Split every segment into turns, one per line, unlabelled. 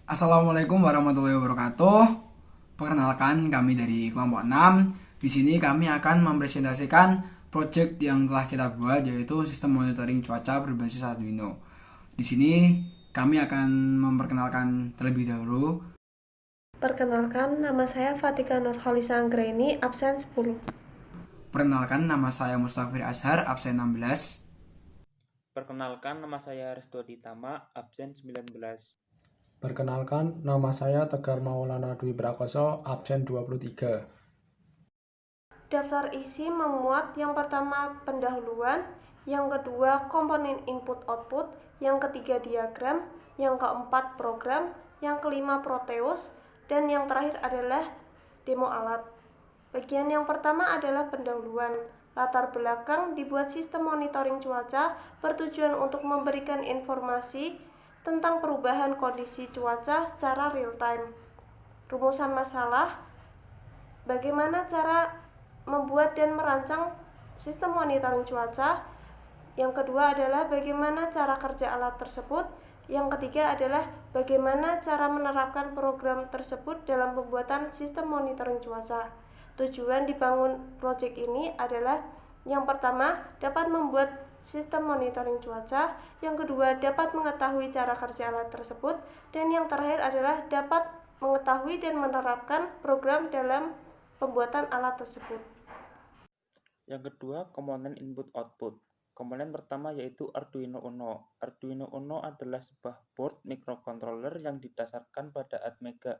Assalamualaikum warahmatullahi wabarakatuh. Perkenalkan, kami dari kelompok 6. Di sini kami akan mempresentasikan project yang telah kita buat, yaitu sistem monitoring cuaca berbasis Arduino. Di sini kami akan memperkenalkan terlebih dahulu.
Perkenalkan, nama saya Fatika Nurholisa Anggraini, absen 10.
Perkenalkan, nama saya Mustafir Azhar, absen 16.
Perkenalkan, nama saya Resto Ditama, absen 19.
Perkenalkan, nama saya Tegar Maulana Dwi Prakoso, absen 23.
Daftar isi memuat yang pertama pendahuluan, yang kedua komponen input-output, yang ketiga diagram, yang keempat program, yang kelima Proteus, dan yang terakhir adalah demo alat. Bagian yang pertama adalah pendahuluan. Latar belakang dibuat sistem monitoring cuaca bertujuan untuk memberikan informasi tentang perubahan kondisi cuaca secara real time. Rumusan masalah, bagaimana cara membuat dan merancang sistem monitoring cuaca. Yang kedua adalah bagaimana cara kerja alat tersebut. Yang ketiga adalah bagaimana cara menerapkan program tersebut dalam pembuatan sistem monitoring cuaca. Tujuan dibangun proyek ini adalah yang pertama dapat membuat sistem monitoring cuaca, yang kedua dapat mengetahui cara kerja alat tersebut, dan yang terakhir adalah dapat mengetahui dan menerapkan program dalam pembuatan alat tersebut.
Yang kedua, komponen input-output. Komponen pertama yaitu Arduino Uno. Arduino Uno adalah sebuah board microcontroller yang didasarkan pada Atmega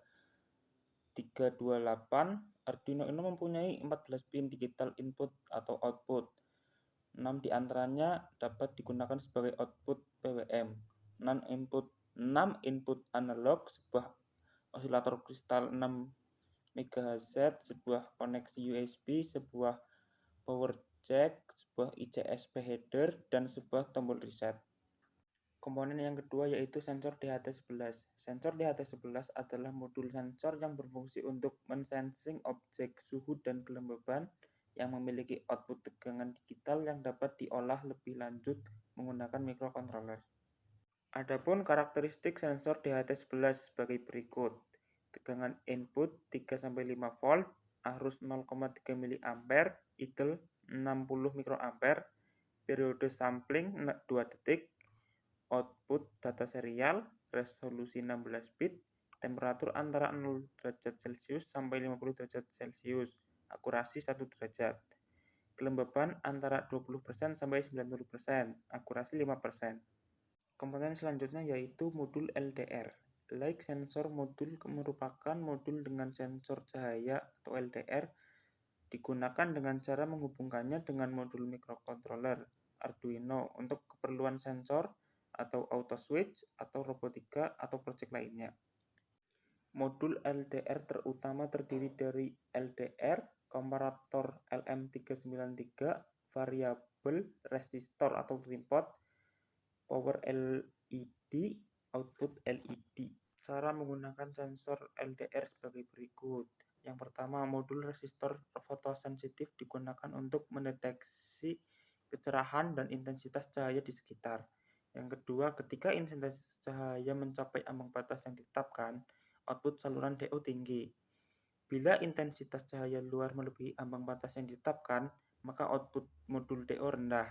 328. Arduino Uno mempunyai 14 pin digital input atau output. 6 diantaranya dapat digunakan sebagai output PWM. 6 input analog, sebuah osilator kristal 6 MHz, sebuah koneksi USB, sebuah power jack, sebuah ICSP header, dan sebuah tombol reset. Komponen yang kedua yaitu sensor DHT11. Sensor DHT11 adalah modul sensor yang berfungsi untuk mensensing objek suhu dan kelembaban yang memiliki output tegangan digital yang dapat diolah lebih lanjut menggunakan microcontroller. Adapun karakteristik sensor DHT11 sebagai berikut. Tegangan input 3-5 volt, arus 0,3 mA, idle 60 mikroampere, periode sampling 2 detik, output data serial, resolusi 16 bit, temperatur antara 0 derajat Celcius sampai 50 derajat Celcius, akurasi 1 derajat. Kelembaban antara 20% sampai 90%, akurasi 5%. Komponen selanjutnya yaitu modul LDR. Light sensor modul merupakan modul dengan sensor cahaya atau LDR digunakan dengan cara menghubungkannya dengan modul microcontroller Arduino untuk keperluan sensor atau auto switch atau robotika atau proyek lainnya. Modul LDR terutama terdiri dari LDR, komparator LM393, variabel, resistor atau trimpot, power LED, output LED. Cara menggunakan sensor LDR sebagai berikut. Yang pertama, modul resistor fotosensitif digunakan untuk mendeteksi kecerahan dan intensitas cahaya di sekitar. Yang kedua, ketika intensitas cahaya mencapai ambang batas yang ditetapkan, output saluran DO tinggi. Bila intensitas cahaya luar melebihi ambang batas yang ditetapkan, maka output modul DO rendah.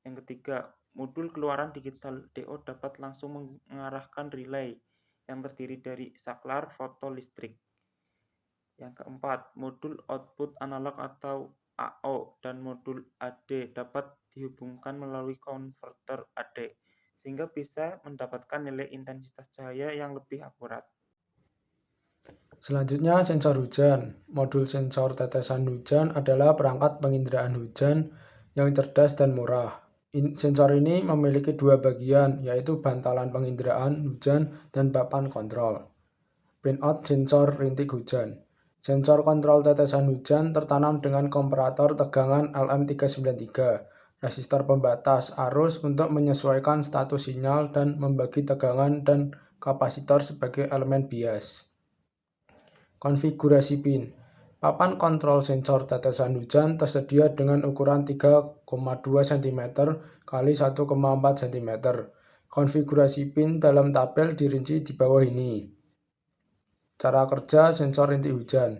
Yang ketiga, modul keluaran digital DO dapat langsung mengarahkan relay yang terdiri dari saklar foto listrik. Yang keempat, modul output analog atau AO dan modul AD dapat dihubungkan melalui konverter AD sehingga bisa mendapatkan nilai intensitas cahaya yang lebih akurat.
Selanjutnya, sensor hujan. Modul sensor tetesan hujan adalah perangkat penginderaan hujan yang cerdas dan murah. Sensor ini memiliki dua bagian, yaitu bantalan penginderaan hujan dan papan kontrol. Pinout sensor rintik hujan. Sensor kontrol tetesan hujan tertanam dengan komparator tegangan LM393, resistor pembatas arus untuk menyesuaikan status sinyal dan membagi tegangan dan kapasitor sebagai elemen bias. Konfigurasi pin. Papan kontrol sensor tetesan hujan tersedia dengan ukuran 3,2 cm x 1,4 cm. Konfigurasi pin dalam tabel dirinci di bawah ini. Cara kerja sensor rintik hujan.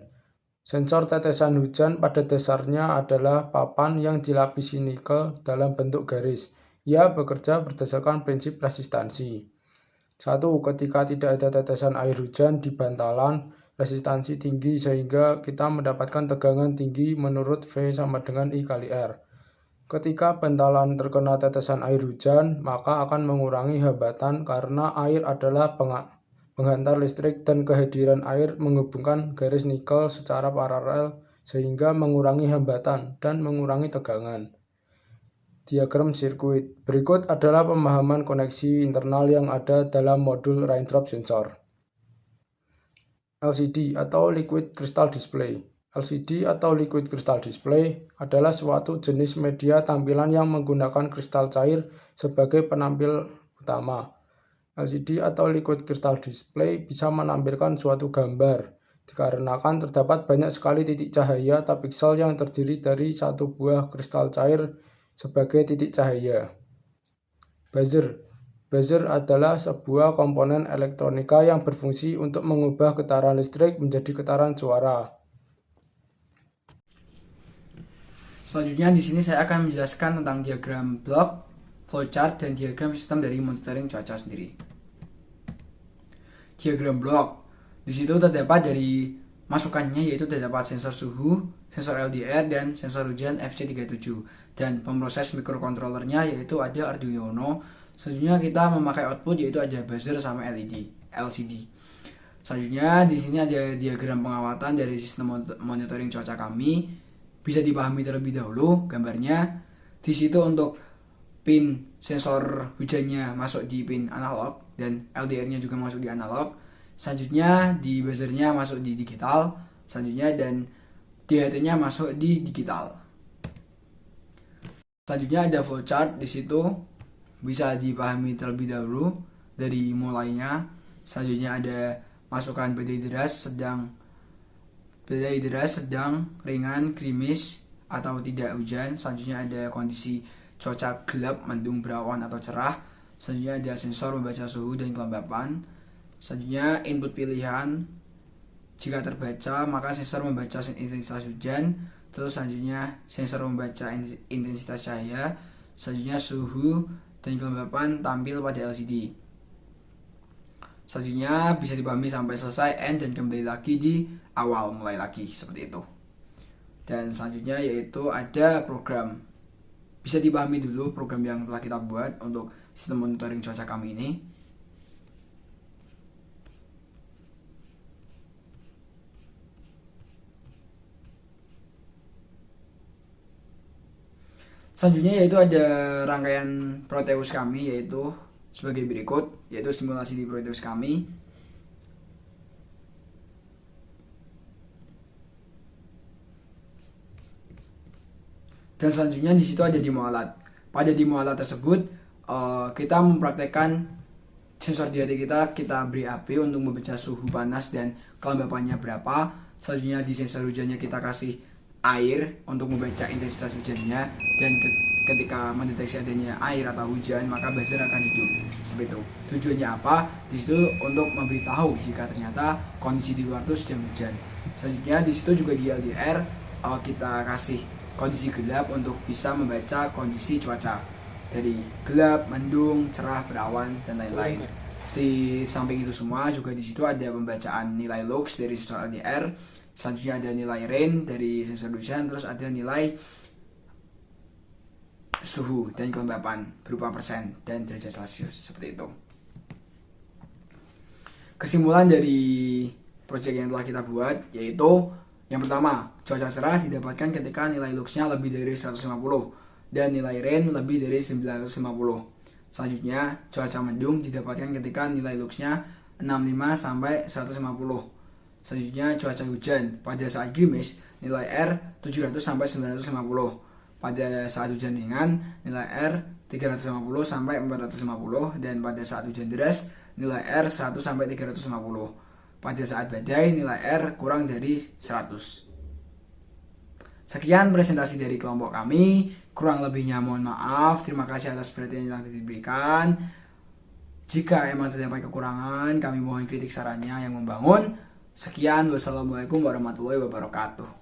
Sensor tetesan hujan pada dasarnya adalah papan yang dilapisi nikel dalam bentuk garis. Ia bekerja berdasarkan prinsip resistansi. 1. Ketika tidak ada tetesan air hujan di bantalan, resistansi tinggi sehingga kita mendapatkan tegangan tinggi menurut V sama dengan I kali R. Ketika bantalan terkena tetesan air hujan, maka akan mengurangi hambatan karena air adalah penghantar listrik dan kehadiran air menghubungkan garis nikel secara paralel sehingga mengurangi hambatan dan mengurangi tegangan. Diagram sirkuit. Berikut adalah pemahaman koneksi internal yang ada dalam modul raindrop sensor. LCD atau Liquid Crystal Display. LCD atau Liquid Crystal Display adalah suatu jenis media tampilan yang menggunakan kristal cair sebagai penampil utama. LCD atau Liquid Crystal Display bisa menampilkan suatu gambar, dikarenakan terdapat banyak sekali titik cahaya atau piksel yang terdiri dari satu buah kristal cair sebagai titik cahaya. Buzzer adalah sebuah komponen elektronika yang berfungsi untuk mengubah getaran listrik menjadi getaran suara.
Selanjutnya di sini saya akan menjelaskan tentang diagram blok, flowchart, dan diagram sistem dari monitoring cuaca sendiri. Diagram blok, di situ terdapat dari masukannya yaitu terdapat sensor suhu, sensor LDR, dan sensor hujan FC37, dan pemroses mikrokontrolernya yaitu ada Arduino Uno. Selanjutnya kita memakai output yaitu ada buzzer sama LCD. Selanjutnya di sini ada diagram pengawatan dari sistem monitoring cuaca kami. Bisa dipahami terlebih dahulu gambarnya. Di situ untuk pin sensor hujannya masuk di pin analog dan LDR-nya juga masuk di analog. Selanjutnya di buzzernya masuk di digital. Selanjutnya dan DHT-nya masuk di digital. Selanjutnya ada flowchart, di situ bisa dipahami terlebih dahulu dari mulainya. Selanjutnya ada masukan badai deras, sedang, ringan, gerimis, atau tidak hujan. Selanjutnya ada kondisi cuaca gelap, mendung, berawan, atau cerah. Selanjutnya ada sensor membaca suhu dan kelembapan. Selanjutnya input pilihan. Jika terbaca, maka sensor membaca intensitas hujan. Terus selanjutnya sensor membaca intensitas cahaya. Selanjutnya suhu dan kelembapan tampil pada LCD. Selanjutnya bisa dipahami sampai selesai end dan kembali lagi di awal, mulai lagi seperti itu. Dan selanjutnya yaitu ada program. Bisa dipahami dulu program yang telah kita buat untuk sistem monitoring cuaca kami ini. Selanjutnya yaitu ada rangkaian Proteus kami yaitu sebagai berikut, yaitu simulasi di Proteus kami. Dan selanjutnya di situ ada demo alat. Pada demo alat tersebut kita mempraktekkan sensor di hati kita beri api untuk membaca suhu panas dan kelembapannya berapa. Selanjutnya di sensor hujannya kita kasih air untuk membaca intensitas hujannya, dan ketika mendeteksi adanya air atau hujan maka buzzer akan hidup. Seperti itu. Tujuannya apa? Di situ untuk memberitahu jika ternyata kondisi di luar itu sedang hujan. Selanjutnya di situ juga di LDR kita kasih kondisi gelap untuk bisa membaca kondisi cuaca dari gelap, mendung, cerah, berawan, dan lain-lain. Di samping itu semua juga di situ ada pembacaan nilai lux dari sensor LDR. Selanjutnya ada nilai rain dari sensor hujan, terus ada nilai suhu dan kelembapan berupa persen dan derajat Celcius, seperti itu. Kesimpulan dari proyek yang telah kita buat yaitu yang pertama, cuaca cerah didapatkan ketika nilai luxnya lebih dari 150 dan nilai rain lebih dari 950. Selanjutnya, cuaca mendung didapatkan ketika nilai luxnya 65 sampai 150. Selanjutnya, cuaca hujan pada saat gerimis nilai R 700 sampai 950. Pada saat hujan ringan nilai R 350 sampai 450, dan pada saat hujan deras nilai R 100 sampai 350. Pada saat badai nilai R kurang dari 100. Sekian presentasi dari kelompok kami. Kurang lebihnya mohon maaf. Terima kasih atas perhatian yang telah diberikan. Jika emang terdapat kekurangan, kami mohon kritik sarannya yang membangun. Sekian, wassalamualaikum warahmatullahi wabarakatuh.